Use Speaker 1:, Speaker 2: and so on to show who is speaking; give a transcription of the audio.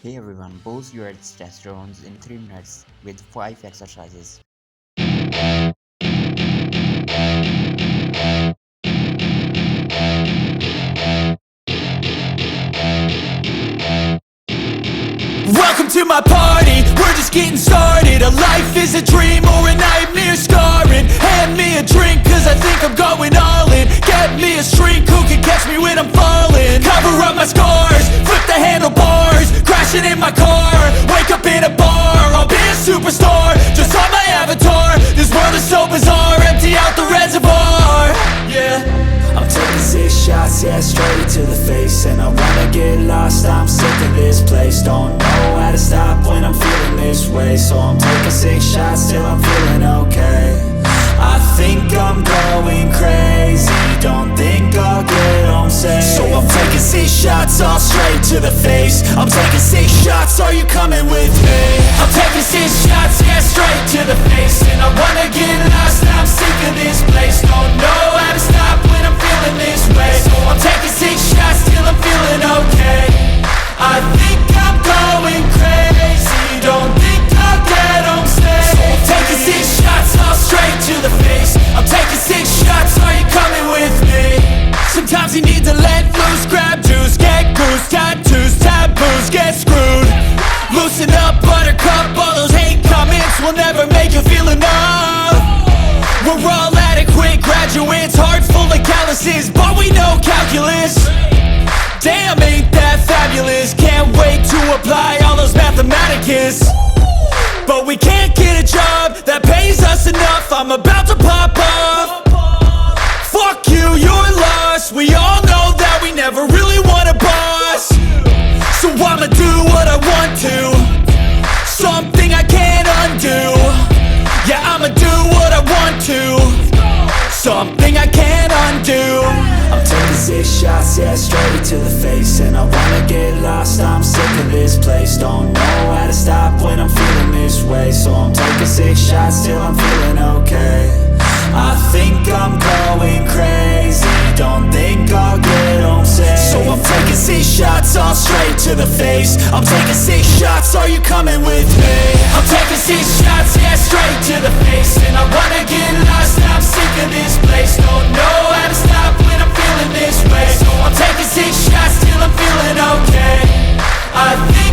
Speaker 1: Hey everyone, boost your testosterone in 3 minutes with 5 exercises.
Speaker 2: Welcome to my party, we're just getting started. A life is a dream or a nightmare scarring. Hand me a drink cause I think I'm going all in. Get me a shrink who can catch me when I'm falling. Cover up my scars, flip the handlebars. Crashing in my car, wake up in a bar. I'll be a superstar, just on my avatar. This world is so bizarre, empty out the reservoir. Yeah, I'm taking 6 shots, yeah, straight to the face. And I wanna get lost, I'm sick of this place. Don't know how to stop when I'm feeling this way. So I'm taking 6 shots till I'm feeling okay. I think I'm going crazy, don't think I'll get home safe. So I'm taking 6 shots all straight to the face. I'm taking 6 shots, are you coming with me? I'm taking 6 shots, yeah, straight to the face. And I wanna get lost, I'm sick of this place. Don't know how to stop when I'm feeling this way. So I'm taking 6 shots till I'm feeling okay. I think I'm going crazy, don't think I'll get home safe. So I'm taking 6 shots all straight to the face. I'm taking 6 shots, are you coming with me? Sometimes you need to let loose, grab juice, get goose, tattoos, taboos, get screwed. Loosen up, buttercup, all those hate comments will never make you feel enough. We're all adequate graduates, hearts full of calluses, but we know calculus. Damn, ain't that fabulous? Can't wait to apply all those mathematicus. But we can't get a job that pays us enough. I'm about to pop off. Fuck you, you're lost. We all know that we never really want a boss. So I'ma do what I want to, something I can't undo. Yeah, I'ma do what I want to, something I can't undo. I'm taking 6 shots, yeah, straight to the face. And I wanna get lost, I'm sick of this place. Don't know how to stop when I'm feeling this way. So I'm taking 6 shots till I'm feeling okay. I think I'm going crazy, don't think I'll get home safe. So I'm taking 6 shots all straight to the face. I'm taking 6 shots, are you coming with me? I'm taking 6 shots, yeah, straight to the face. And I wanna get lost, I'm sick of this place. Don't know how to stop when I'm feeling this way. So I'm taking 6 shots till I'm feeling okay. I think